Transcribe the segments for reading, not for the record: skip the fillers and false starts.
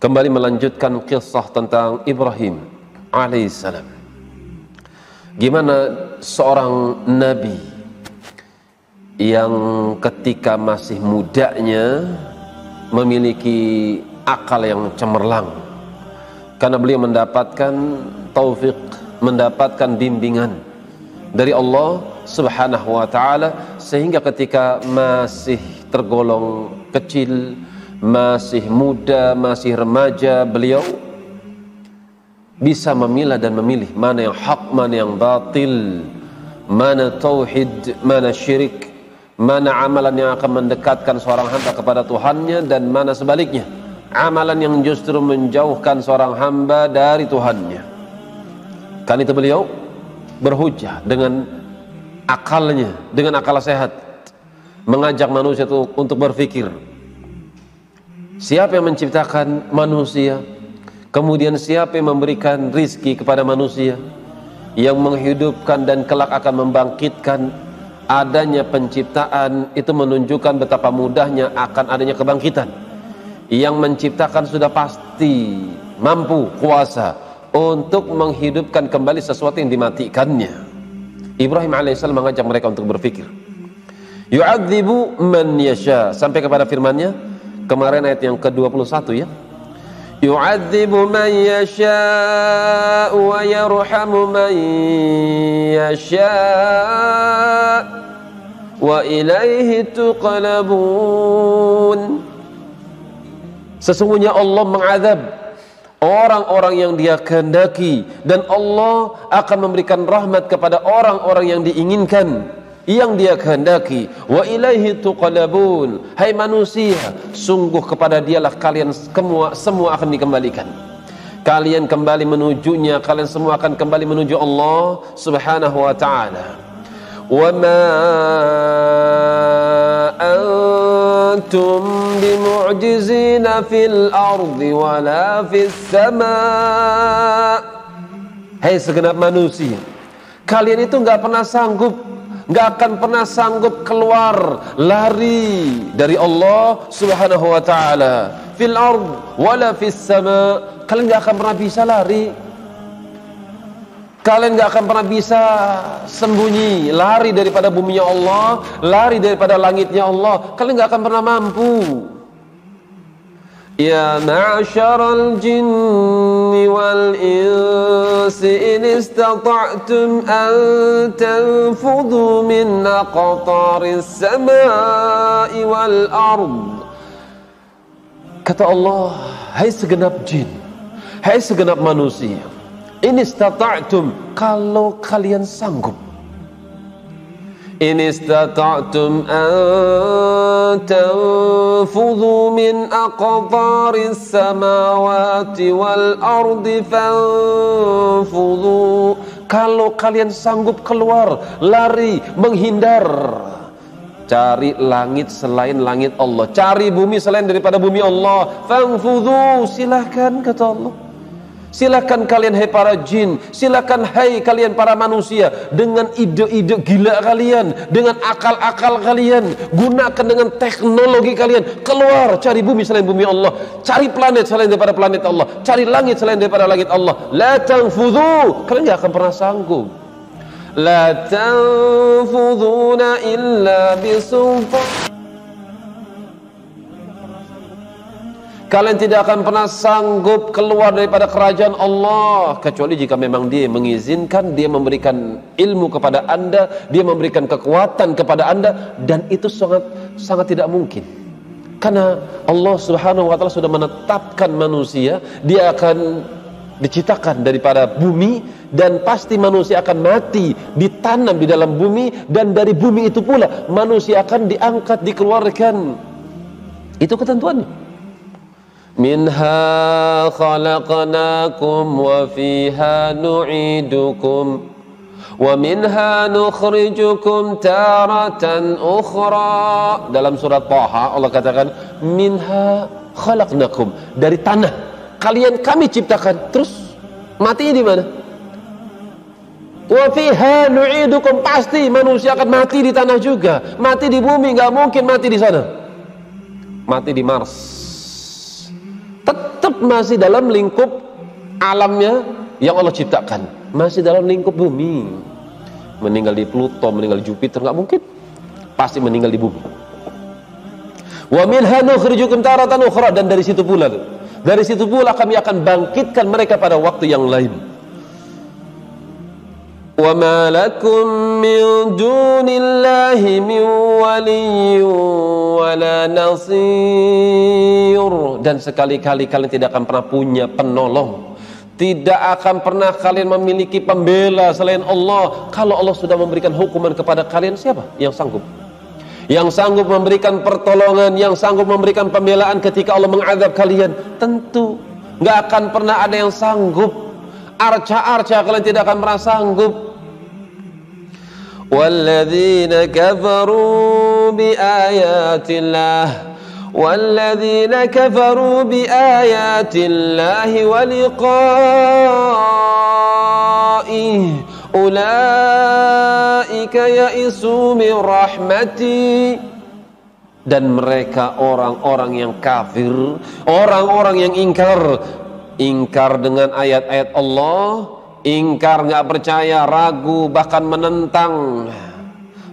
kembali melanjutkan kisah tentang Ibrahim alaihissalam. Gimana seorang nabi yang ketika masih mudanya memiliki akal yang cemerlang, karena beliau mendapatkan taufik, mendapatkan bimbingan dari Allah Subhanahu wa ta'ala, sehingga ketika masih tergolong kecil, masih muda, masih remaja, beliau bisa memilah dan memilih mana yang hak, mana yang batil, mana tauhid, mana syirik, mana amalan yang akan mendekatkan seorang hamba kepada Tuhannya, dan mana sebaliknya, amalan yang justru menjauhkan seorang hamba dari Tuhannya. Kan itu beliau berhujjah dengan akalnya, dengan akal sehat, mengajak manusia itu untuk berpikir. Siapa yang menciptakan manusia? Kemudian siapa yang memberikan rizki kepada manusia, yang menghidupkan dan kelak akan membangkitkan? Adanya penciptaan itu menunjukkan betapa mudahnya akan adanya kebangkitan. Yang menciptakan sudah pasti mampu, kuasa untuk menghidupkan kembali sesuatu yang dimatikannya. Ibrahim alaihissalam mengajak mereka untuk berpikir. Yu'adzibu man yasha, sampai kepada firman-Nya kemarin ayat yang ke-21 ya. Yu'adzibu man yasha wa yarhamu man yasha wa ilaihi tuqlabun. Sesungguhnya Allah mengazab orang-orang yang Dia kehendaki, dan Allah akan memberikan rahmat kepada orang-orang yang diinginkan, yang Dia kehendaki. Wa ilaihi tuqlabun. Hai manusia, sungguh kepada Dialah kalian semua akan dikembalikan. Kalian kembali menujunya, kalian semua akan kembali menuju Allah Subhanahu wa ta'ala. Wa ma antum bimu'jizina fil ardi wala fis sama'. Hai segenap manusia, kalian itu nggak pernah sanggup, nggak akan pernah sanggup keluar lari dari Allah Subhanahu wa ta'ala. Fil ard wala fis sama', kalian nggak akan pernah bisa lari. Kalian gak akan pernah bisa sembunyi, lari daripada buminya Allah, lari daripada langitnya Allah. Kalian gak akan pernah mampu. Ya ma'asyaral jinni wal insi in istata'tum an tanfudhu min aqtaris samai wal ard. Kata Allah, hai segenap jin, hai segenap manusia, in istata'tum, kalau kalian sanggup. In istata'tum an tanfudhu min aqtaris samawati wal ardi fanfudhu. Kalau kalian sanggup keluar, lari, menghindar, cari langit selain langit Allah, cari bumi selain daripada bumi Allah, fanfudhu, silahkan kata Allah. Silakan kalian hai para jin, silakan hai kalian para manusia, dengan ide-ide gila kalian, dengan akal-akal kalian, gunakan dengan teknologi kalian, keluar, cari bumi selain bumi Allah, cari planet selain daripada planet Allah, cari langit selain daripada langit Allah. La tanfudhu, kalian gak akan pernah sanggup. La tanfudhuna illa bisultan. Kalian tidak akan pernah sanggup keluar daripada kerajaan Allah kecuali jika memang Dia mengizinkan, Dia memberikan ilmu kepada Anda, Dia memberikan kekuatan kepada Anda, dan itu sangat tidak mungkin. Karena Allah Subhanahu wa ta'ala sudah menetapkan manusia, Dia akan diciptakan daripada bumi, dan pasti manusia akan mati, ditanam di dalam bumi, dan dari bumi itu pula manusia akan diangkat, dikeluarkan. Itu ketentuannya. Minha khalaqnakum wa fiha nu'idukum wa minha nukhrijukum taratan ukhra. Dalam surat Thaha Allah katakan minha khalaqnakum, dari tanah kalian kami ciptakan. Terus matinya di mana? Wa fiha nu'idukum, pasti manusia akan mati di tanah juga, mati di bumi, nggak mungkin mati di sana, mati di Mars. tetap masih dalam lingkup alamnya yang Allah ciptakan, masih dalam lingkup bumi. Meninggal di Pluto, meninggal di Jupiter nggak mungkin, pasti meninggal di bumi. Wa minha nukhrijukum taratan ukhra, dan dari situ pula kami akan bangkitkan mereka pada waktu yang lain. Wa ma lakum min dunillahi min waliyyin wala nasir, dan sekali-kali kalian tidak akan pernah punya penolong, tidak akan pernah kalian memiliki pembela selain Allah. Kalau Allah sudah memberikan hukuman kepada kalian, siapa yang sanggup? Yang sanggup memberikan pertolongan, yang sanggup memberikan pembelaan ketika Allah mengadab kalian? Tentu nggak akan pernah ada yang sanggup. Arca-arca kalian tidak akan pernah sanggup. Walladzina kafaru biayatillahi wa liqa'ih ulaika ya'isu min rahmati, dan mereka orang-orang yang kafir, orang-orang yang ingkar dengan ayat-ayat Allah, ingkar, nggak percaya, ragu, bahkan menentang,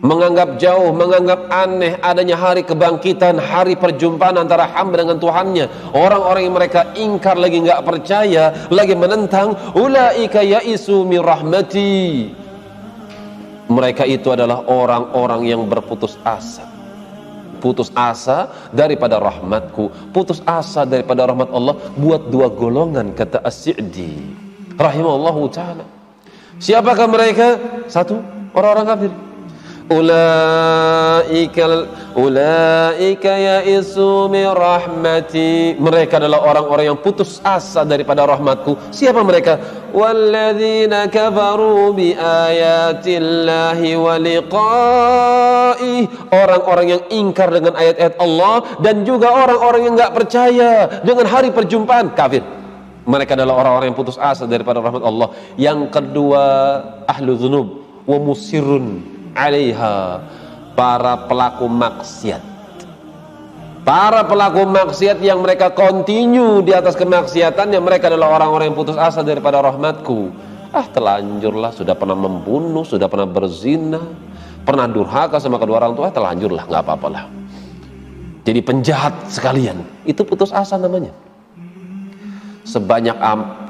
menganggap jauh, menganggap aneh adanya hari kebangkitan, hari perjumpaan antara hamba dengan Tuhannya. Orang-orang yang mereka ingkar, lagi nggak percaya, lagi menentang, ulaika ya'isu min rahmati, mereka itu adalah orang-orang yang berputus asa. Putus asa daripada rahmatku, putus asa daripada rahmat Allah buat dua golongan, kata As-Sa'di rahimahullahu ta'ala. Siapakah mereka? Satu, orang-orang kafir. Ulaika ya'isu min rahmati, mereka adalah orang-orang yang putus asa daripada rahmatku. Siapa mereka? Walladzina kafaru bi ayatillahi wa liqa'ih, orang-orang yang ingkar dengan ayat-ayat Allah, dan juga orang-orang yang enggak percaya dengan hari perjumpaan, kafir. Mereka adalah orang-orang yang putus asa daripada rahmat Allah. Yang kedua, ahlu dzunub wa musirrun alaiha, para pelaku maksiat. Para pelaku maksiat yang mereka continue di atas kemaksiatan, yang mereka adalah orang-orang yang putus asa daripada rahmatku. Telanjurlah, sudah pernah membunuh, sudah pernah berzina, pernah durhaka sama kedua orang tua, telanjurlah, nggak apa-apalah. Jadi penjahat sekalian, itu putus asa namanya. Sebanyak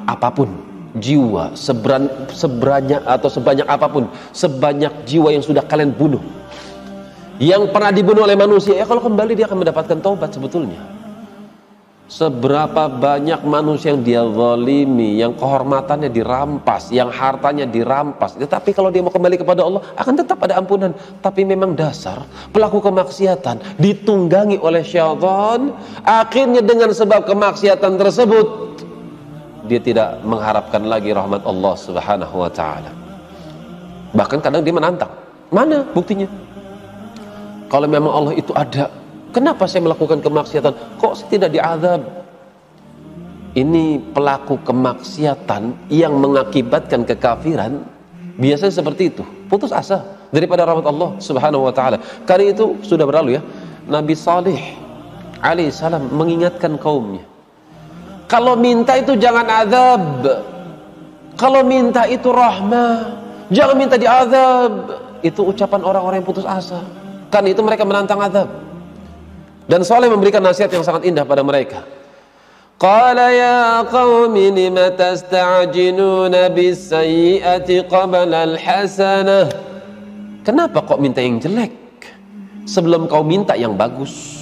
apapun jiwa, sebanyak apapun, sebanyak jiwa yang sudah kalian bunuh, yang pernah dibunuh oleh manusia, ya kalau kembali dia akan mendapatkan taubat sebetulnya. Seberapa banyak manusia yang dia zalimi, yang kehormatannya dirampas, yang hartanya dirampas, tetapi kalau dia mau kembali kepada Allah akan tetap ada ampunan. Tapi memang dasar pelaku kemaksiatan ditunggangi oleh syaitan, akhirnya dengan sebab kemaksiatan tersebut dia tidak mengharapkan lagi rahmat Allah Subhanahu wa ta'ala. Bahkan kadang dia menantang. Mana buktinya? Kalau memang Allah itu ada, kenapa saya melakukan kemaksiatan? Kok saya tidak diazab? Ini pelaku kemaksiatan yang mengakibatkan kekafiran, biasanya seperti itu. Putus asa daripada rahmat Allah Subhanahu wa ta'ala. Karena itu sudah berlalu ya. Nabi Salih alaihissalam mengingatkan kaumnya, kalau minta itu jangan azab, kalau minta itu rahmah, jangan minta diazab. Itu ucapan orang-orang yang putus asa. Kan itu mereka menantang azab. Dan Saleh memberikan nasihat yang sangat indah pada mereka. Qala ya qaumi lima tasta'jiluna bis-sayyi'ati qabla al-hasanah. Kenapa kok minta yang jelek sebelum kau minta yang bagus?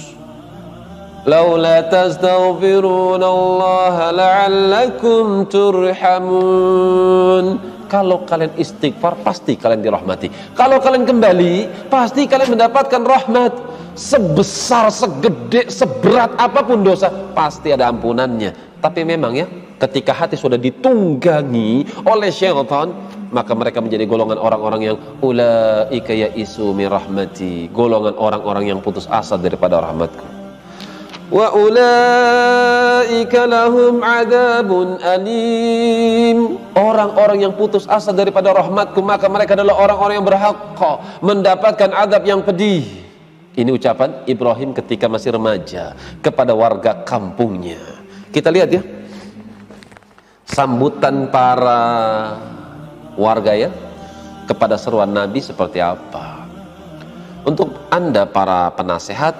Laula tastaghfiruna Allah la'allakum turhamun. Kalau kalian istighfar, pasti kalian dirahmati. Kalau kalian kembali, pasti kalian mendapatkan rahmat. Sebesar, segede, seberat apapun dosa, pasti ada ampunannya. Tapi memang ya, ketika hati sudah ditunggangi oleh syaitan, maka mereka menjadi golongan orang-orang yang ulaika ya'isu min rahmati, golongan orang-orang yang putus asa daripada rahmatku. Wa ulaika lahum adzabun alim, orang-orang yang putus asa daripada rahmatku, maka mereka adalah orang-orang yang berhak mendapatkan azab yang pedih. Ini ucapan Ibrahim ketika masih remaja kepada warga kampungnya. Kita lihat ya, sambutan para warga ya kepada seruan Nabi seperti apa. Untuk Anda para penasehat,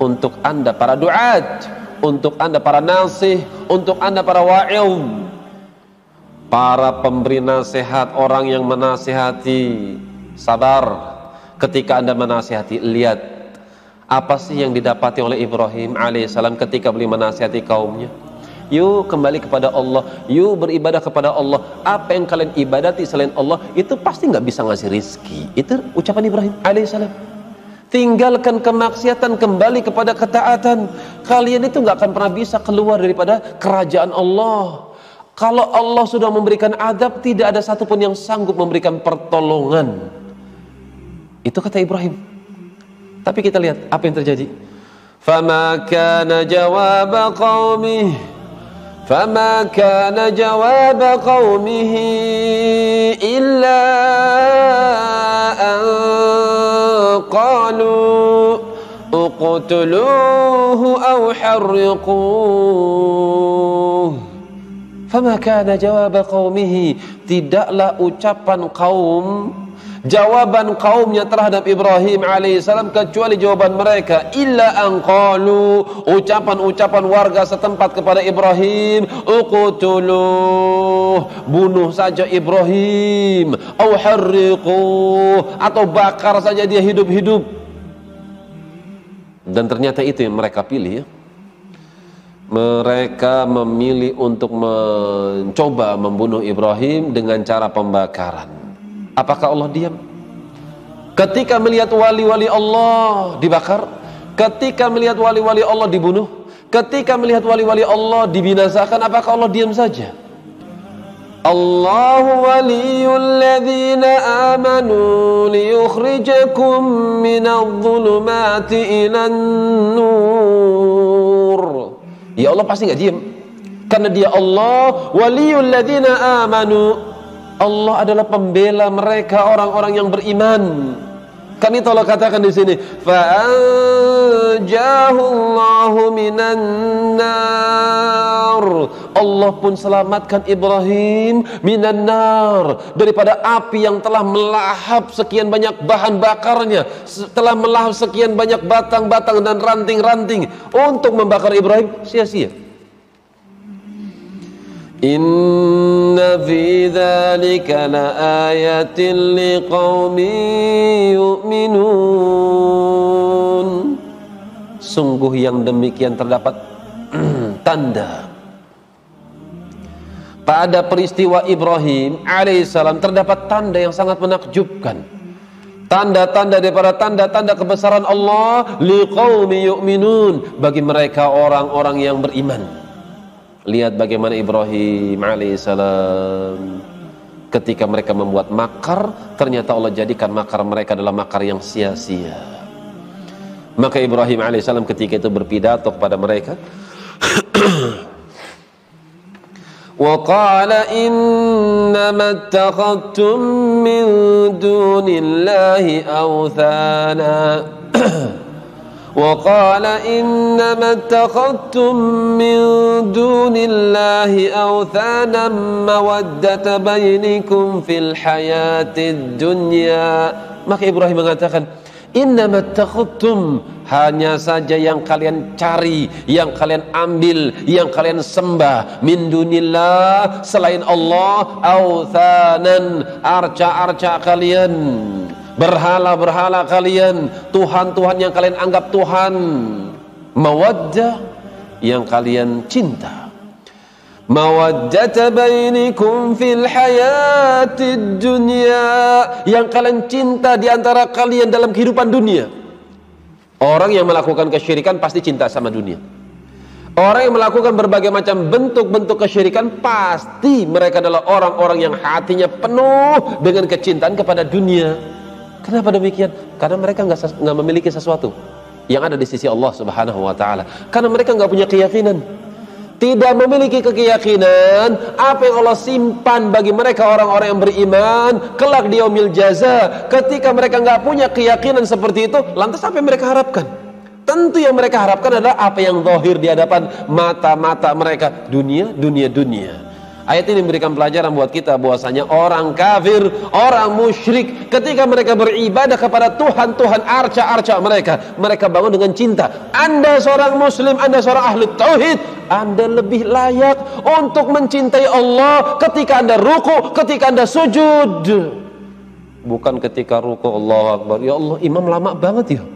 untuk Anda para duat, untuk Anda para nasih, untuk Anda para wa'il, para pemberi nasihat, orang yang menasihati, sabar. Ketika Anda menasihati, lihat apa sih yang didapati oleh Ibrahim alaihissalam ketika beliau menasihati kaumnya. Yuk kembali kepada Allah, yuk beribadah kepada Allah. Apa yang kalian ibadati selain Allah itu pasti nggak bisa ngasih rizki. Itu ucapan Ibrahim alaihissalam. Tinggalkan kemaksiatan, kembali kepada ketaatan. Kalian itu nggak akan pernah bisa keluar daripada kerajaan Allah. Kalau Allah sudah memberikan adab, tidak ada satupun yang sanggup memberikan pertolongan. Itu kata Ibrahim. Tapi kita lihat apa yang terjadi. Fama kana jawab qaumih, fama kana jawab qaumihi illa an qalu uqtuluhu aw harriquh. Fama kana jawab qaumihi, tidaklah ucapan kaum, jawaban kaumnya terhadap Ibrahim alaihissalam kecuali jawaban mereka illa an qalu, ucapan-ucapan warga setempat kepada Ibrahim, uqtuluh, bunuh saja Ibrahim, au harriquh, atau bakar saja dia hidup-hidup. Dan ternyata itu yang mereka pilih ya. Mereka memilih untuk mencoba membunuh Ibrahim dengan cara pembakaran. Apakah Allah diam? Ketika melihat wali-wali Allah dibakar, ketika melihat wali-wali Allah dibunuh, ketika melihat wali-wali Allah dibinasakan, apakah Allah diam saja? Allahu waliyul ladzina amanu liyukhrijakum minadh-dhulumati ilan nur. Ya Allah pasti nggak diam, karena Dia Allah waliyul ladzina amanu. Allah adalah pembela mereka, orang-orang yang beriman. Kan itu Allah katakan di sini, fa'anjahu Allahu minan nar. Allah pun selamatkan Ibrahim minan nar, daripada api yang telah melahap sekian banyak bahan bakarnya, telah melahap sekian banyak batang-batang dan ranting-ranting untuk membakar Ibrahim, sia-sia. Inna fi dzalika laayatin liqaumin yu'minun. Sungguh yang demikian terdapat tanda pada peristiwa Ibrahim alaihissalam, terdapat tanda yang sangat menakjubkan. Tanda-tanda daripada tanda-tanda kebesaran Allah liqaumin yu'minun, bagi mereka orang-orang yang beriman. Lihat bagaimana Ibrahim alaihissalam ketika mereka membuat makar, ternyata Allah jadikan makar mereka adalah makar yang sia-sia. Maka Ibrahim alaihissalam ketika itu berpidato kepada mereka, wa qala innama ittakhadtum min dunillahi awthana. وقال إنما اتخذتم من دون الله أوثانا مودة بينكم في الحياة الدنيا. Maka Ibrahim mengatakan, innama ittakhadtum, hanya saja yang kalian cari, yang kalian ambil, yang kalian sembah, min dunillah, selain Allah, authanan, arca-arca kalian, berhala-berhala kalian, Tuhan-Tuhan yang kalian anggap Tuhan, mawaddah, yang kalian cinta, mawaddata bainikum fil hayatid dunya, yang kalian cinta di antara kalian dalam kehidupan dunia. Orang yang melakukan kesyirikan pasti cinta sama dunia. Orang yang melakukan berbagai macam bentuk-bentuk kesyirikan, pasti mereka adalah orang-orang yang hatinya penuh dengan kecintaan kepada dunia. Kenapa demikian? Karena mereka nggak memiliki sesuatu yang ada di sisi Allah Subhanahu wa Ta'ala. Karena mereka nggak punya keyakinan, tidak memiliki keyakinan apa yang Allah simpan bagi mereka orang-orang yang beriman kelak di yaumil jaza. Ketika mereka nggak punya keyakinan seperti itu, lantas apa yang mereka harapkan? tentu yang mereka harapkan adalah apa yang zahir di hadapan mata-mata mereka, dunia. Ayat ini memberikan pelajaran buat kita bahwasanya orang kafir, orang musyrik, ketika mereka beribadah kepada Tuhan-Tuhan arca-arca mereka bangun dengan cinta. Anda seorang muslim, Anda seorang ahli tauhid, Anda lebih layak untuk mencintai Allah ketika Anda ruku, ketika Anda sujud. Bukan ketika ruku Allahu Akbar, ya Allah imam lama banget ya.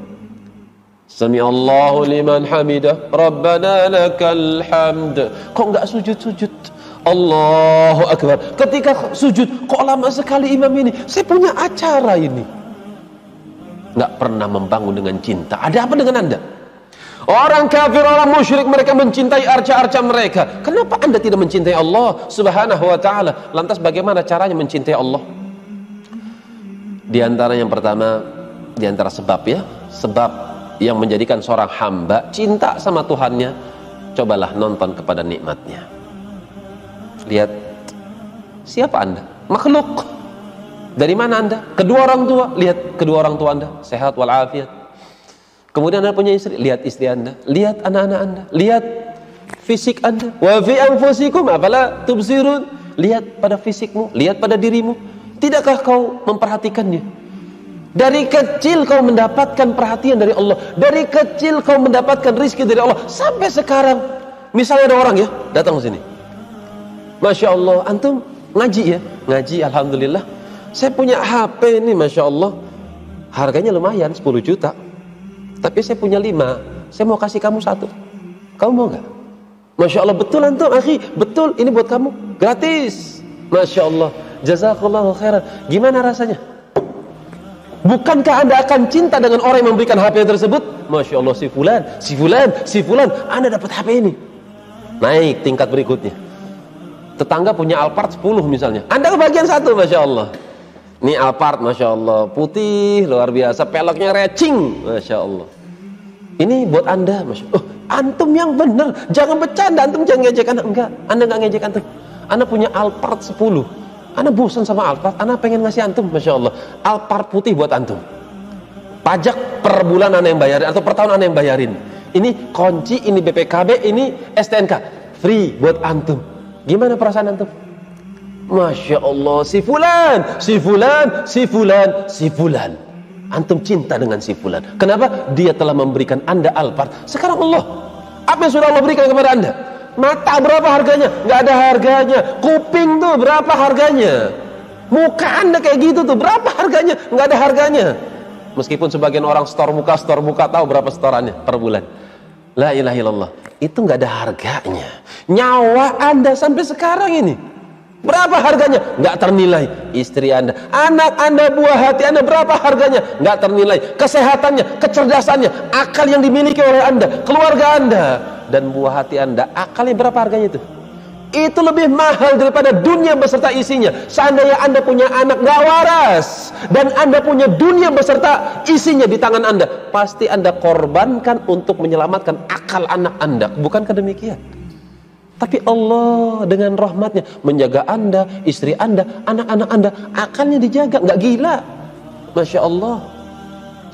Sami'allahu liman hamidah, Rabbana lakal hamd. Kok enggak sujud-sujud? Allahu Akbar. Ketika sujud, kok lama sekali imam ini? Saya punya acara ini. Nggak pernah membangun dengan cinta. Ada apa dengan Anda? Orang kafir, orang musyrik, mereka mencintai arca-arca mereka. Kenapa Anda tidak mencintai Allah Subhanahu wa ta'ala? Lantas bagaimana caranya mencintai Allah? Di antara yang pertama, di antara sebab ya, sebab yang menjadikan seorang hamba cinta sama Tuhannya, cobalah nonton kepada nikmatnya. Lihat siapa Anda? Makhluk. Dari mana Anda? Kedua orang tua. Lihat kedua orang tua Anda sehat walafiat. Kemudian Anda punya istri, lihat istri Anda, lihat anak-anak Anda, lihat fisik Anda. Wa fi anfusikum afala tubsirun. Lihat pada fisikmu, lihat pada dirimu. Tidakkah kau memperhatikannya? Dari kecil kau mendapatkan perhatian dari Allah. Dari kecil kau mendapatkan rizki dari Allah. Sampai sekarang, misalnya ada orang ya datang ke sini. Masya Allah, antum ngaji ya? Ngaji, alhamdulillah. Saya punya HP ini, Masya Allah. Harganya lumayan, 10 juta. Tapi saya punya 5. Saya mau kasih kamu 1. Kamu mau gak? Masya Allah, betul antum, akhi. Betul, ini buat kamu. Gratis. Masya Allah. Jazakallahu khairan. Gimana rasanya? Bukankah Anda akan cinta dengan orang yang memberikan HP tersebut? Masya Allah, si fulan. Anda dapat HP ini. Naik tingkat berikutnya. Tetangga punya Alphard 10 misalnya, Anda kebagian 1, Masya Allah. Ini Alphard, Masya Allah, putih, luar biasa, peleknya recing, Masya Allah. Ini buat Anda, Masya Allah. Antum yang benar, jangan bercanda, antum jangan ngejek Anda. Enggak, Anda enggak ngejek antum. Anda punya Alphard 10, Anda bosan sama Alphard, Anda pengen ngasih antum, Masya Allah, Alphard putih buat antum. Pajak per bulan Anda yang bayarin, atau per tahun Anda yang bayarin. Ini kunci, ini BPKB, ini STNK, free buat antum. Gimana perasaan antum? Masya Allah, si fulan. Antum cinta dengan si fulan. Kenapa? Dia telah memberikan Anda Alphard. Sekarang Allah, apa yang sudah Allah berikan kepada Anda? Mata berapa harganya? Nggak ada harganya. Kuping tuh berapa harganya? Muka Anda kayak gitu tuh berapa harganya? Nggak ada harganya. Meskipun sebagian orang store muka tahu berapa setorannya per bulan. La ilaha illallah. Itu nggak ada harganya. Nyawa Anda sampai sekarang ini berapa harganya? Nggak ternilai. Istri Anda, anak Anda, buah hati Anda, berapa harganya? Nggak ternilai. Kesehatannya, kecerdasannya, akal yang dimiliki oleh Anda, keluarga Anda, dan buah hati Anda, akalnya berapa harganya itu? Itu lebih mahal daripada dunia beserta isinya. Seandainya Anda punya anak nggak waras dan Anda punya dunia beserta isinya di tangan Anda, pasti Anda korbankan untuk menyelamatkan akal anak Anda. Bukankah demikian? Tapi Allah dengan rahmatnya menjaga Anda, istri Anda, anak-anak Anda, akalnya dijaga, nggak gila. Masya Allah.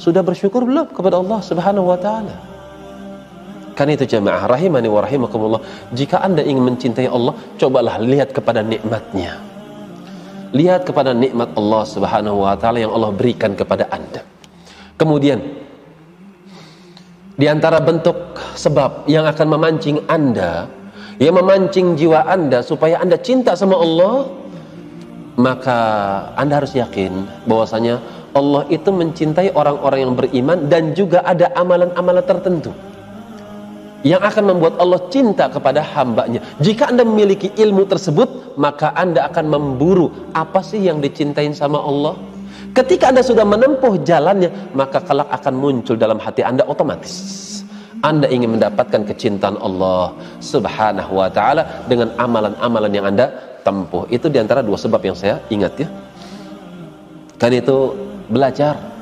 Sudah bersyukur belum kepada Allah Subhanahu wa ta'ala? Kan itu jamaah rahimani wa rahimakumullah. Jika Anda ingin mencintai Allah, cobalah lihat kepada nikmatnya. Lihat kepada nikmat Allah Subhanahu wa ta'ala yang Allah berikan kepada Anda. Kemudian di antara bentuk sebab yang akan memancing Anda, yang memancing jiwa Anda supaya Anda cinta sama Allah, maka Anda harus yakin bahwasanya Allah itu mencintai orang-orang yang beriman, dan juga ada amalan-amalan tertentu yang akan membuat Allah cinta kepada hambanya. Jika Anda memiliki ilmu tersebut, maka Anda akan memburu apa sih yang dicintain sama Allah. Ketika Anda sudah menempuh jalannya, maka kelak akan muncul dalam hati Anda otomatis. Anda ingin mendapatkan kecintaan Allah Subhanahu wa ta'ala dengan amalan-amalan yang Anda tempuh. Itu diantara dua sebab yang saya ingat ya. Kan itu belajar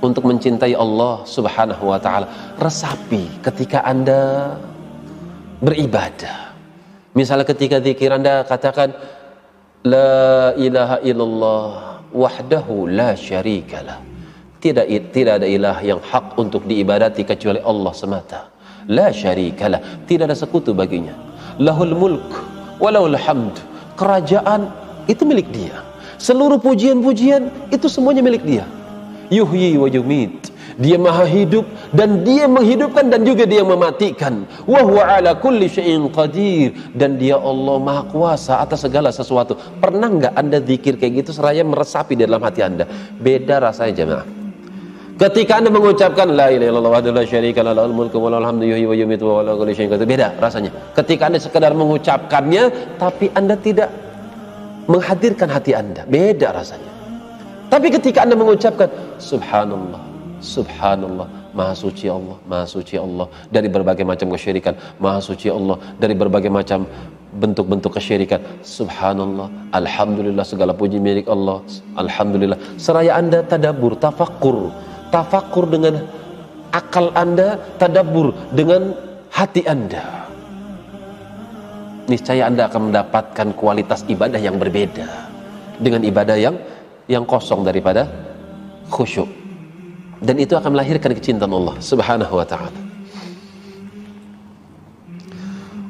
untuk mencintai Allah Subhanahu wa ta'ala. Resapi ketika Anda beribadah. Misalnya ketika zikir Anda katakan La ilaha illallah wahdahu la syarikalah tidak ada ilah yang hak untuk diibadati kecuali Allah semata. La syarikalah, tidak ada sekutu baginya. Lahul mulk walahul hamd, kerajaan itu milik dia, seluruh pujian-pujian itu semuanya milik dia. Yuhyi wa yumit, dia maha hidup dan dia menghidupkan dan juga dia mematikan. Wa huwa ala kulli syai'in qadir, dan dia Allah maha kuasa atas segala sesuatu. Pernah nggak Anda zikir kayak gitu seraya meresapi di dalam hati Anda? Beda rasanya jemaah. Ketika Anda mengucapkan la ilaha illallah wahdahu la syarika lahu lahul mulku wa lahul hamdu yuhyi wa yumiitu wa ala kulli syai'in qadir, beda rasanya. Ketika Anda sekedar mengucapkannya tapi Anda tidak menghadirkan hati Anda, beda rasanya. Tapi ketika Anda mengucapkan subhanallah, subhanallah, maha suci Allah, maha suci Allah dari berbagai macam kesyirikan, maha suci Allah dari berbagai macam bentuk-bentuk kesyirikan, subhanallah, alhamdulillah, segala puji milik Allah, alhamdulillah. Seraya Anda tadabbur, tafakur dengan akal Anda, tadabbur dengan hati Anda, niscaya Anda akan mendapatkan kualitas ibadah yang berbeda dengan ibadah yang kosong daripada khusyuk, dan itu akan melahirkan kecintaan Allah Subhanahu wa ta'ala.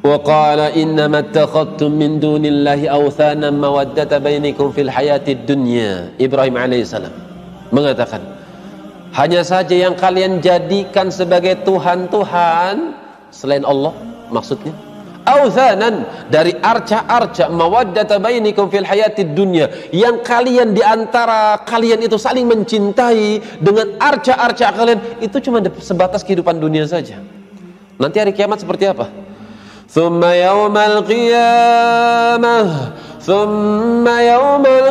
Wa qala innama attakhadtum min dunillahi awthanan mawaddata bainakum fil hayatid dunya. Ibrahim alaihissalam mengatakan, hanya saja yang kalian jadikan sebagai Tuhan-Tuhan selain Allah, maksudnya awthanan, dari arca-arca, mawaddata bainakum fil hayatid dunya, yang kalian diantara kalian itu saling mencintai dengan arca-arca kalian, itu cuma sebatas kehidupan dunia saja. Nanti hari kiamat seperti apa? Thumma yawmal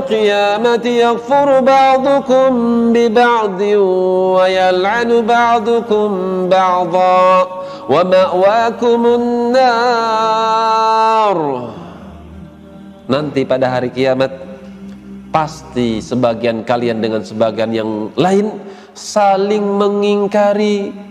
qiyamati yakfuru ba'dukum bi ba'din wa yal'anu ba'dukum ba'dha wa ma'wakumun nar. Nanti pada hari kiamat pasti sebagian kalian dengan sebagian yang lain saling mengingkari.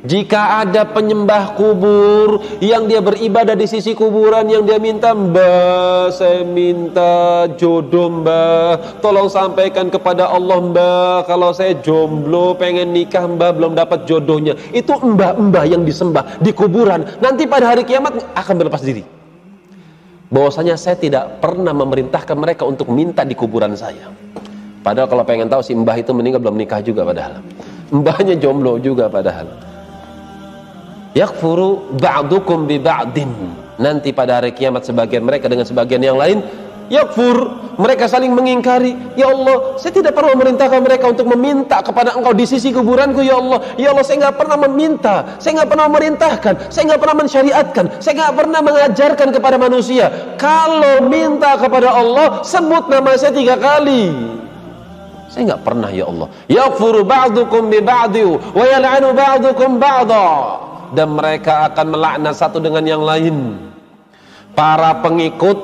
Jika ada penyembah kubur yang dia beribadah di sisi kuburan, yang dia minta, Mbah, saya minta jodoh Mbah, tolong sampaikan kepada Allah Mbah, kalau saya jomblo pengen nikah Mbah, belum dapat jodohnya. Itu mbah-mbah yang disembah di kuburan, nanti pada hari kiamat akan berlepas diri bahwasanya saya tidak pernah memerintahkan mereka untuk minta di kuburan saya. Padahal kalau pengen tahu, si mbah itu meninggal belum nikah juga, padahal mbahnya jomblo juga padahal. Yakfuru ba'dukum bi ba'din, nanti pada hari kiamat sebagian mereka dengan sebagian yang lain yakfur, mereka saling mengingkari. Ya Allah, saya tidak pernah memerintahkan mereka untuk meminta kepada Engkau di sisi kuburanku. Ya Allah, ya Allah, saya nggak pernah meminta, saya nggak pernah memerintahkan, saya nggak pernah mensyariatkan, saya nggak pernah mengajarkan kepada manusia. Kalau minta kepada Allah, sebut nama saya 3 kali. Saya nggak pernah, ya Allah. Yakfuru ba'dukum bi ba'di wa yal'anu ba'dukum ba'dha, dan mereka akan melaknat satu dengan yang lain. Para pengikut,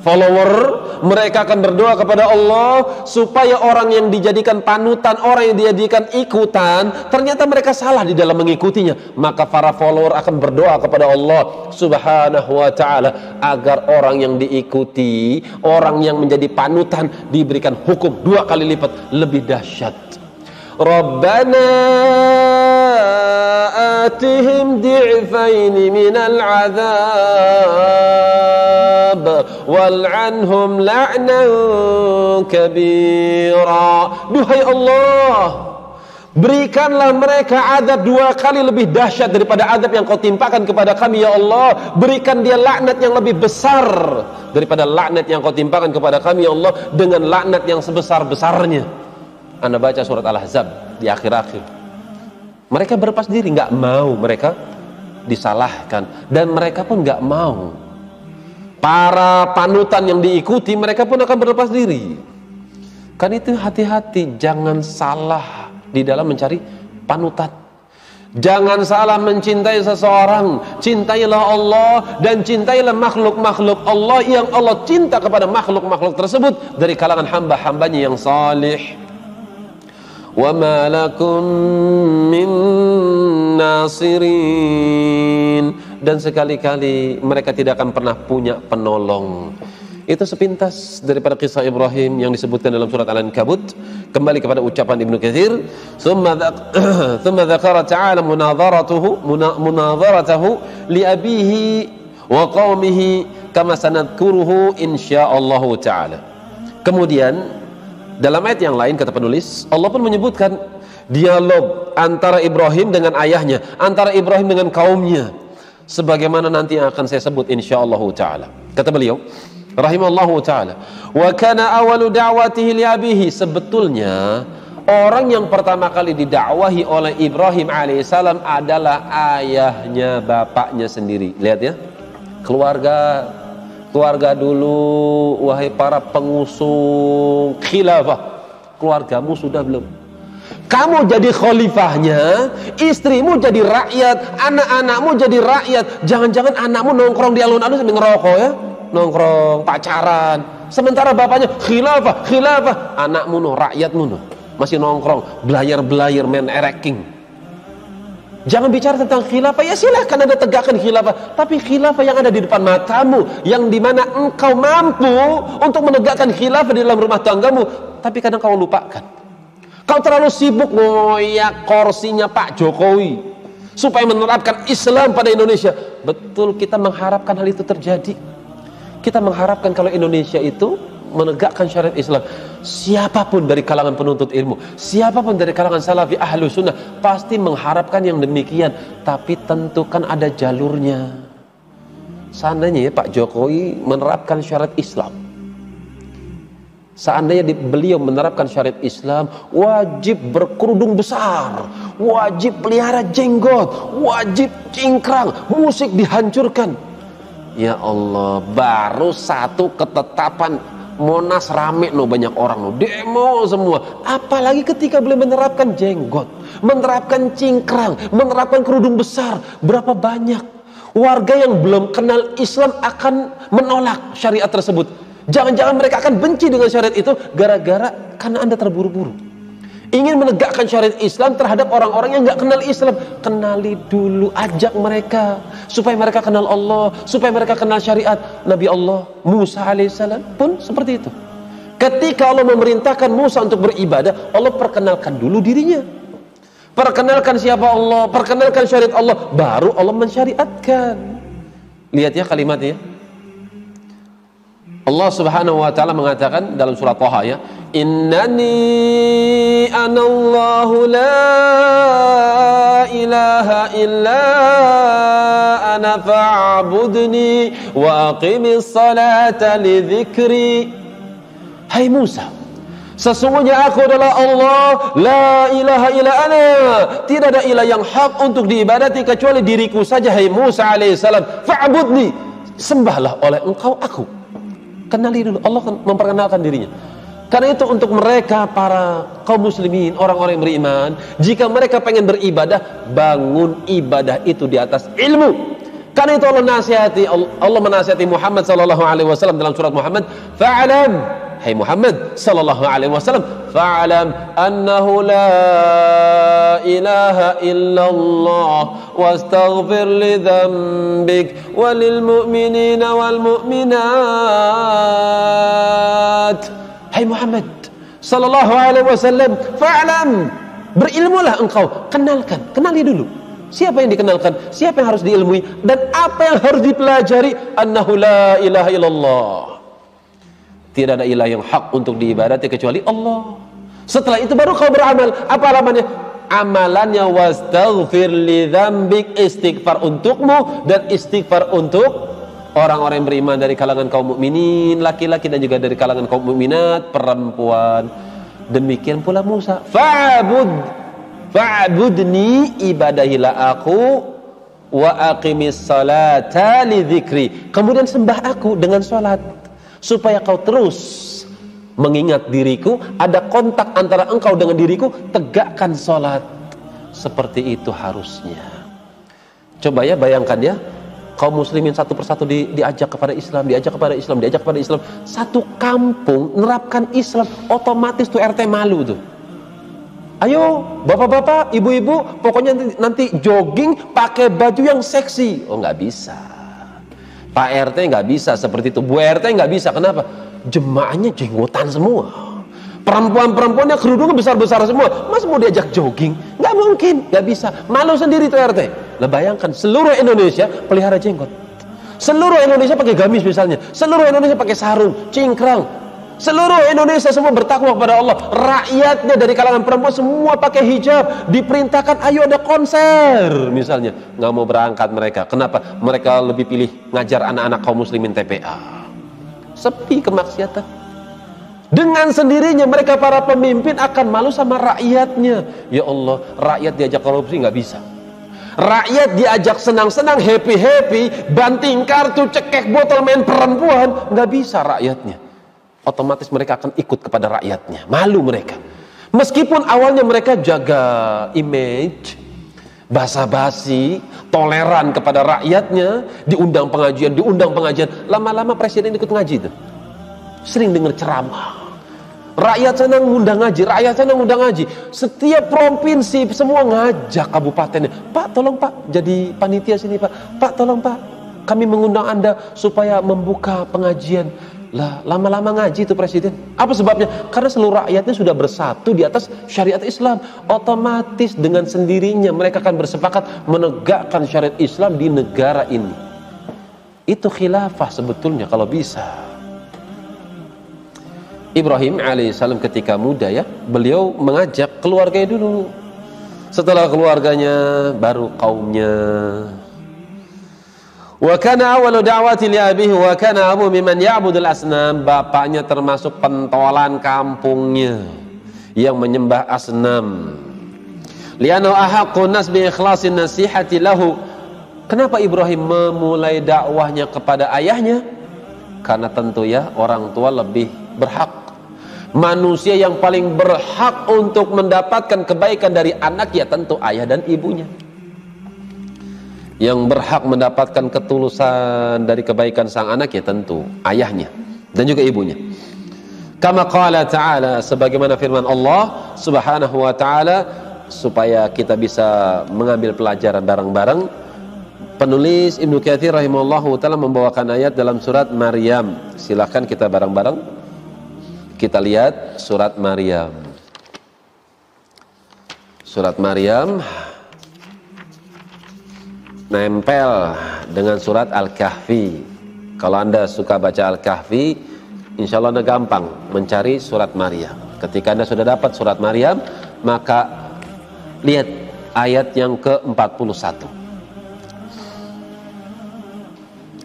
follower, mereka akan berdoa kepada Allah supaya orang yang dijadikan panutan, orang yang dijadikan ikutan, ternyata mereka salah di dalam mengikutinya. Maka para follower akan berdoa kepada Allah Subhanahu wa ta'ala agar orang yang diikuti, orang yang menjadi panutan, diberikan hukum 2 kali lipat lebih dahsyat. Rabbana atihim di'faini minal azab wal'anhum la'nan kabira. Duhai Allah, berikanlah mereka azab 2 kali lebih dahsyat daripada azab yang kau timpakan kepada kami, ya Allah. Berikan dia laknat yang lebih besar daripada laknat yang kau timpakan kepada kami, ya Allah, dengan laknat yang sebesar-besarnya. Anda baca surat Al-Ahzab di akhir-akhir, mereka berlepas diri, nggak mau mereka disalahkan, dan mereka pun nggak mau para panutan yang diikuti, mereka pun akan berlepas diri. Kan itu hati-hati, jangan salah di dalam mencari panutan. Jangan salah mencintai seseorang. Cintailah Allah dan cintailah makhluk-makhluk Allah yang Allah cinta kepada makhluk-makhluk tersebut dari kalangan hamba-hambanya yang salih. وَمَا لَكُمْ مِنْ نَاصِرِينَ, dan sekali-kali mereka tidak akan pernah punya penolong. Itu sepintas daripada kisah Ibrahim yang disebutkan dalam surat Al-Ankabut. Kembali kepada ucapan Ibnu Katsir, thumma dzakara ta'ala munadharatahu li abihi wa qaumihi kama sanadkuruhu insyaallah ta'ala. Kemudian dalam ayat yang lain kata penulis, Allah pun menyebutkan dialog antara Ibrahim dengan ayahnya, antara Ibrahim dengan kaumnya, sebagaimana nanti yang akan saya sebut insyaallah ta'ala. Kata beliau rahimallahu ta'ala, wa kana awalu da'watihi li abihi, sebetulnya orang yang pertama kali didakwahi oleh Ibrahim alaihissalam adalah ayahnya, bapaknya sendiri. Lihat ya, keluarga dulu, wahai para pengusung khilafah, keluargamu sudah belum? Kamu jadi khalifahnya, istrimu jadi rakyat, anak-anakmu jadi rakyat. Jangan-jangan anakmu nongkrong di alun-alun sambil ngerokok ya, nongkrong, pacaran. Sementara bapaknya khilafah, anakmu no, rakyatmu no, masih nongkrong, belayar main ereking. Jangan bicara tentang khilafah, ya silahkan Anda tegakkan khilafah, tapi khilafah yang ada di depan matamu, yang dimana engkau mampu untuk menegakkan khilafah di dalam rumah tanggamu, tapi kadang kau lupakan. Kau terlalu sibuk ngoyak kursinya Pak Jokowi supaya menerapkan Islam pada Indonesia. Betul, kita mengharapkan hal itu terjadi. Kita mengharapkan kalau Indonesia itu menegakkan syariat Islam. Siapapun dari kalangan penuntut ilmu, siapapun dari kalangan salafi ahlu sunnah, pasti mengharapkan yang demikian. Tapi tentukan ada jalurnya. Seandainya ya Pak Jokowi menerapkan syariat Islam, seandainya beliau menerapkan syariat Islam, wajib berkerudung besar, wajib pelihara jenggot, wajib cingkrang, musik dihancurkan. Ya Allah, baru satu ketetapan Monas rame no, banyak orang no, demo semua. Apalagi ketika beliau menerapkan jenggot, menerapkan cingkrang, menerapkan kerudung besar, berapa banyak warga yang belum kenal Islam akan menolak syariat tersebut. Jangan-jangan mereka akan benci dengan syariat itu gara-gara karena Anda terburu-buru ingin menegakkan syariat Islam terhadap orang-orang yang nggak kenal Islam. Kenali dulu, ajak mereka supaya mereka kenal Allah, supaya mereka kenal syariat. Nabi Allah Musa alaihissalam pun seperti itu. Ketika Allah memerintahkan Musa untuk beribadah, Allah perkenalkan dulu dirinya, perkenalkan siapa Allah, perkenalkan syariat Allah, baru Allah mensyariatkan. Lihat ya kalimatnya. Allah subhanahu wa ta'ala mengatakan dalam surat Taha ya, innani anallahu la ilaha illa ana fa'budni wa aqimis salata li dzikri. Hai Musa, sesungguhnya aku adalah Allah, la ilaha illa ana, tidak ada ilah yang hak untuk diibadati kecuali diriku saja. Hai Musa alaihissalam, fa'budni, sembahlah oleh engkau aku. Kenali dulu, Allah memperkenalkan dirinya. Karena itu untuk mereka para kaum muslimin, orang-orang yang beriman, jika mereka pengen beribadah, bangun ibadah itu di atas ilmu. Karena itu Allah menasihati Muhammad sallallahu alaihi wasallam dalam surat Muhammad, fa'alam, hai Muhammad sallallahu alaihi wasallam, fa'alam annahu la ilaha illallah wastaghfir li dzambik walil mu'minina wal mu'minat. Hai Muhammad sallallahu alaihi wasallam, fa'alam, berilmulah engkau, kenali dulu siapa yang dikenalkan, siapa yang harus diilmui, dan apa yang harus dipelajari. Annahu la ilaha illallah, tidak ada ilah yang hak untuk diibadati kecuali Allah. Setelah itu baru kau beramal. Apa amalannya? Amalannya wastaghfir li dzambik, istighfar untukmu dan istighfar untuk orang-orang yang beriman dari kalangan kaum mukminin laki-laki dan juga dari kalangan kaum mukminat perempuan. Demikian pula Musa, fa'budni, ibadahilah aku, wa aqimis salata li dzikri, kemudian sembah aku dengan salat, supaya kau terus mengingat diriku, ada kontak antara engkau dengan diriku, tegakkan salat. Seperti itu harusnya. Coba ya bayangkan ya, kaum muslimin satu persatu diajak kepada Islam, diajak kepada Islam. Satu kampung nerapkan Islam, otomatis tuh RT malu tuh. Ayo bapak-bapak, ibu-ibu, pokoknya nanti jogging pakai baju yang seksi. Oh nggak bisa. Pak RT nggak bisa seperti itu, Bu RT nggak bisa. Kenapa? Jemaahnya jenggotan semua, perempuan-perempuannya kerudungnya besar-besar semua. Mas mau diajak jogging? Nggak mungkin, nggak bisa. Malu sendiri tuh RT. Lah bayangkan seluruh Indonesia pelihara jenggot, seluruh Indonesia pakai gamis misalnya, seluruh Indonesia pakai sarung, cingkrang, seluruh Indonesia semua bertakwa kepada Allah. Rakyatnya dari kalangan perempuan semua pakai hijab. Diperintahkan ayo ada konser misalnya, nggak mau berangkat mereka. Kenapa? Mereka lebih pilih ngajar anak-anak kaum muslimin TPA. Sepi kemaksiatan. Dengan sendirinya mereka para pemimpin akan malu sama rakyatnya. Ya Allah, rakyat diajak korupsi nggak bisa. Rakyat diajak senang-senang, happy-happy, banting kartu, cekek botol, main perempuan, nggak bisa rakyatnya. Otomatis mereka akan ikut kepada rakyatnya. Malu mereka. Meskipun awalnya mereka jaga image, basa-basi, toleran kepada rakyatnya, diundang pengajian, lama-lama presiden ikut ngaji tuh. Sering dengar ceramah. Rakyat sana ngundang ngaji, rakyat sana ngundang ngaji. Setiap provinsi semua ngajak kabupatennya. Pak, tolong Pak jadi panitia sini Pak. Pak, tolong Pak, kami mengundang Anda supaya membuka pengajian. Lah, lama-lama ngaji itu presiden. Apa sebabnya? Karena seluruh rakyatnya sudah bersatu di atas syariat Islam. Otomatis dengan sendirinya mereka akan bersepakat menegakkan syariat Islam di negara ini. Itu khilafah sebetulnya kalau bisa. Ibrahim alaihissalam ketika muda ya, beliau mengajak keluarganya dulu. Setelah keluarganya baru kaumnya. Wa kana awwalu da'wati li abihi wa kana abu mimman ya'budul asnam. Bapaknya termasuk pentolan kampungnya yang menyembah asnam. Li'annahu ahaqqun nas bi ikhlasin nasihati lahu. Kenapa Ibrahim memulai dakwahnya kepada ayahnya? Karena tentu ya orang tua lebih berhak. Manusia yang paling berhak untuk mendapatkan kebaikan dari anak ya tentu ayah dan ibunya. Yang berhak mendapatkan ketulusan dari kebaikan sang anak ya tentu ayahnya dan juga ibunya. Kama qala ta'ala, sebagaimana firman Allah Subhanahu wa ta'ala, supaya kita bisa mengambil pelajaran bareng-bareng. Penulis Ibnu Katsir rahimahullahu ta'ala membawakan ayat dalam surat Maryam. Silahkan kita bareng-bareng kita lihat surat Maryam. Surat Maryam nempel dengan surat Al-Kahfi. Kalau Anda suka baca Al-Kahfi, insya Allah Anda gampang mencari surat Maryam. Ketika Anda sudah dapat surat Maryam, maka lihat ayat yang ke-41.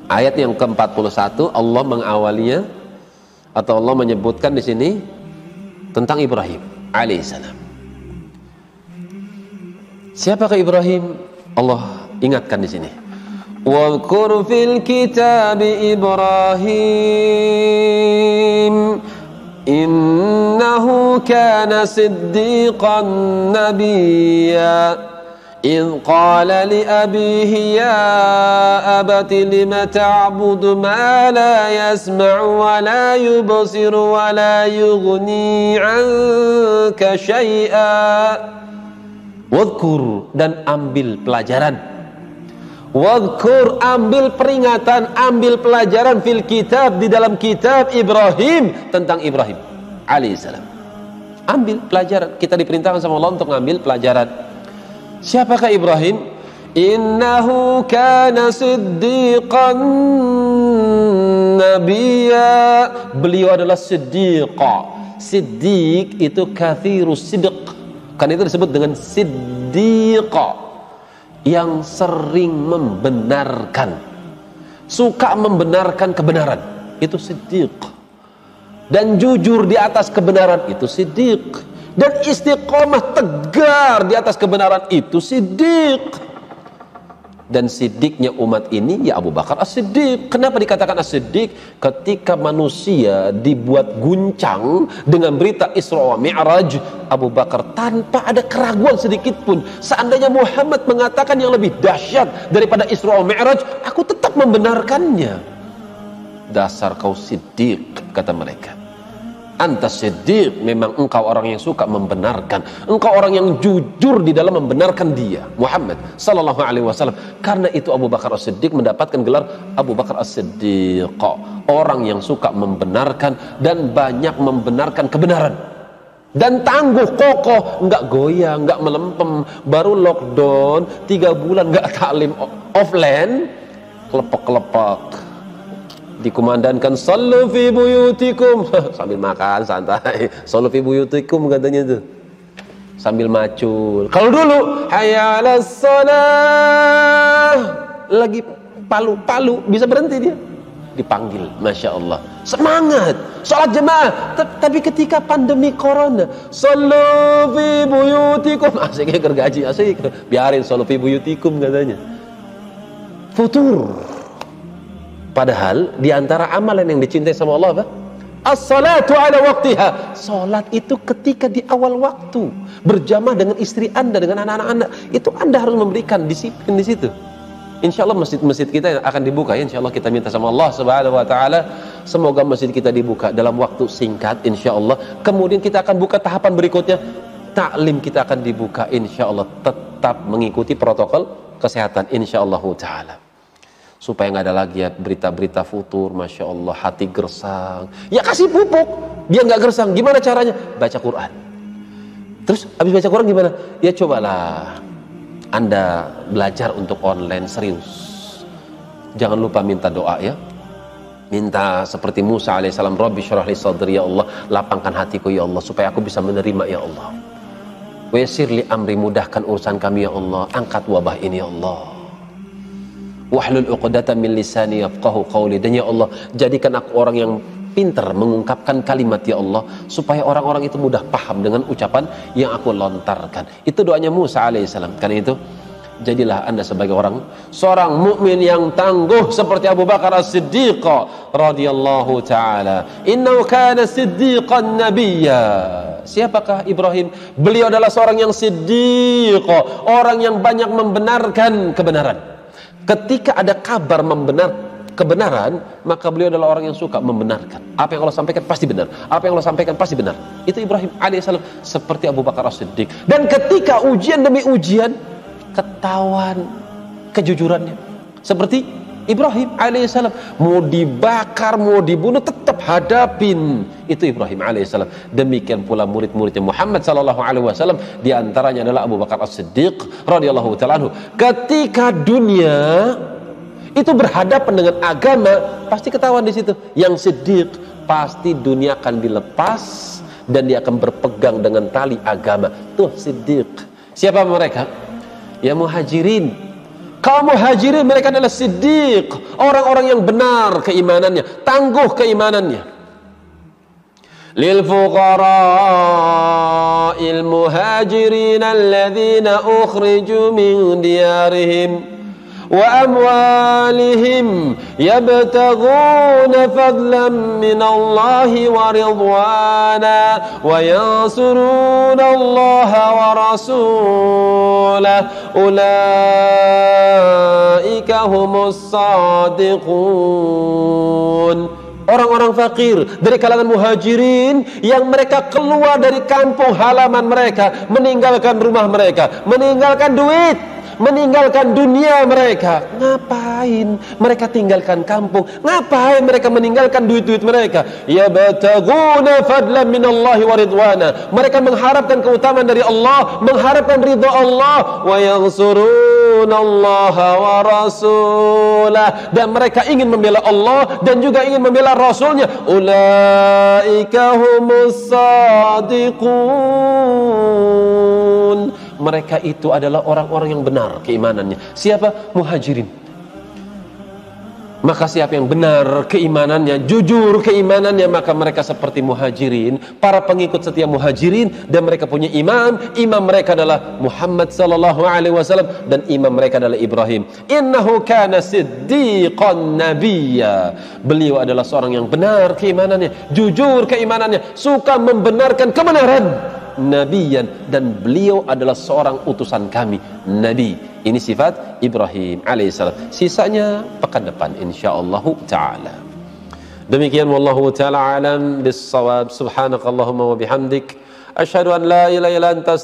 Ayat yang ke-41 Allah mengawalinya, atau Allah menyebutkan di sini tentang Ibrahim alaihissalam. Siapakah Ibrahim? Allah ingatkan di sini. Wadhkur fil kitab Ibrahim innahu kana siddiqan nabiyya. إذ قال لأبيه يا أبت لم تعبد ما لا يسمع ولا يبصر ولا يغني عنك شيئا. Wadhkur, dan ambil pelajaran. Wadhkur, ambil peringatan, ambil pelajaran fil kitab, di dalam kitab Ibrahim, tentang Ibrahim alaihissalam. Ambil pelajaran. Kita diperintahkan sama Allah untuk ambil pelajaran. Siapakah Ibrahim? Innahu kana siddiqan nabiyya. Beliau adalah siddiqa. Siddiq itu kathirus sidq. Karena itu disebut dengan siddiqa, yang sering membenarkan, suka membenarkan kebenaran, itu siddiq. Dan jujur di atas kebenaran, itu siddiq. Dan istiqomah tegar di atas kebenaran, itu siddiq. Dan siddiqnya umat ini ya Abu Bakar As-Siddiq. Kenapa dikatakan As-Siddiq? Ketika manusia dibuat guncang dengan berita Isra wa Mi'raj, Abu Bakar tanpa ada keraguan sedikit pun, seandainya Muhammad mengatakan yang lebih dahsyat daripada Isra wa Mi'raj, aku tetap membenarkannya. Dasar kau siddiq, kata mereka. Anta siddiq, memang engkau orang yang suka membenarkan, engkau orang yang jujur di dalam membenarkan dia, Muhammad sallallahu alaihi wasallam. Karena itu Abu Bakar As-Siddiq mendapatkan gelar Abu Bakar As-Siddiq, orang yang suka membenarkan dan banyak membenarkan kebenaran, dan tangguh kokoh, enggak goyah, enggak melempem. Baru lockdown 3 bulan enggak taklim offline, kelepek-kelepek, dikumandangkan sallu fi buyutikum sambil makan santai, sallu fi buyutikum katanya tuh sambil macul. Kalau dulu hayya 'alas shalah, lagi palu bisa berhenti dia, dipanggil, masya Allah, semangat salat jemaah. Tapi ketika pandemi corona, sallu fi buyutikum, asik gergaji, asik biarin sallu fi buyutikum katanya, futur. Padahal diantara amalan yang dicintai sama Allah apa? As-salatu ala waktiha. Salat itu ketika di awal waktu, berjamaah dengan istri Anda, dengan anak-anak Anda. Itu Anda harus memberikan disiplin di situ. Insya Allah masjid-masjid kita akan dibuka ya. Insya Allah kita minta sama Allah Subhanahu Wa Taala, semoga masjid kita dibuka dalam waktu singkat Insya Allah. Kemudian kita akan buka tahapan berikutnya, taklim kita akan dibuka Insya Allah, tetap mengikuti protokol kesehatan Insya Allah Taala, supaya nggak ada lagi ya berita-berita futur, masya Allah, hati gersang. Ya kasih pupuk biar nggak gersang. Gimana caranya? Baca Quran. Terus habis baca Quran gimana? Ya cobalah Anda belajar untuk online serius. Jangan lupa minta doa ya. Minta seperti Musa alaihissalam, Rabbi syrah li sadri, ya Allah lapangkan hatiku ya Allah supaya aku bisa menerima ya Allah. Wa yassir li amri, mudahkan urusan kami ya Allah. Angkat wabah ini ya Allah. Wahlul 'uqdatam min lisani yafqahu qawli, dan ya Allah jadikan aku orang yang pintar mengungkapkan kalimat ya Allah, supaya orang-orang itu mudah paham dengan ucapan yang aku lontarkan. Itu doanya Musa alaihissalam. Karena itu jadilah Anda sebagai seorang mukmin yang tangguh seperti Abu Bakar As-Siddiq radhiyallahu taala. Innahu kana siddiqan nabiyya. Siapakah Ibrahim? Beliau adalah seorang yang siddiq, orang yang banyak membenarkan kebenaran. Ketika ada kabar kebenaran, maka beliau adalah orang yang suka membenarkan. Apa yang Allah sampaikan pasti benar. Apa yang Allah sampaikan pasti benar. Itu Ibrahim alaihissalam, seperti Abu Bakar As-Siddiq. Dan ketika ujian demi ujian, ketahuan kejujurannya. Seperti Ibrahim alaihissalam, mau dibakar, mau dibunuh, tetap hadapin. Itu Ibrahim alaihissalam. Demikian pula murid-muridnya Muhammad sallallahu alaihi wasallam, di antaranya adalah Abu Bakar As-Siddiq radhiyallahu ta'ala anhu. Ketika dunia itu berhadapan dengan agama, pasti ketahuan di situ. Yang Siddiq pasti dunia akan dilepas dan dia akan berpegang dengan tali agama. Tuh Siddiq. Siapa mereka? Ya Muhajirin. Kaum Muhajirin, mereka adalah Siddiq, orang-orang yang benar keimanannya, tangguh keimanannya. Lil fuqara'il muhajirin alladzina ukhriju min diyarihim wa amwalihim yabtaghuna fadlan min Allahi wa ridwana wa yansuruna Allah wa rasulahu ulaika humus sadiqun. Orang-orang fakir dari kalangan muhajirin yang mereka keluar dari kampung halaman mereka, meninggalkan rumah mereka, meninggalkan duit, meninggalkan dunia mereka. Ngapain mereka tinggalkan kampung? Ngapain mereka meninggalkan duit-duit mereka? Yabtaguna fadlan minallahi wa ridwana. Mereka mengharapkan keutamaan dari Allah, mengharapkan ridha Allah. Wa yansurunallaha wa rasulah. Dan mereka ingin membela Allah dan juga ingin membela Rasulnya. Ulaika humus sadiqun. Mereka itu adalah orang-orang yang benar keimanannya. Siapa? Muhajirin. Maka siapa yang benar keimanannya, jujur keimanannya, maka mereka seperti Muhajirin, para pengikut setia Muhajirin, dan mereka punya imam. Imam mereka adalah Muhammad sallallahu alaihi wasallam, dan imam mereka adalah Ibrahim. Innahu kana siddiqan nabiyya. Beliau adalah seorang yang benar keimanannya, jujur keimanannya, suka membenarkan kebenaran. Nabiyan, dan beliau adalah seorang utusan kami, Nabi. Ini sifat Ibrahim alaihissalam. Sisanya pekan depan insyaallah taala. Demikian wallahu taala alam bis-shawab. Subhanakallahumma wa bihamdik asyhadu an la ilaha illa anta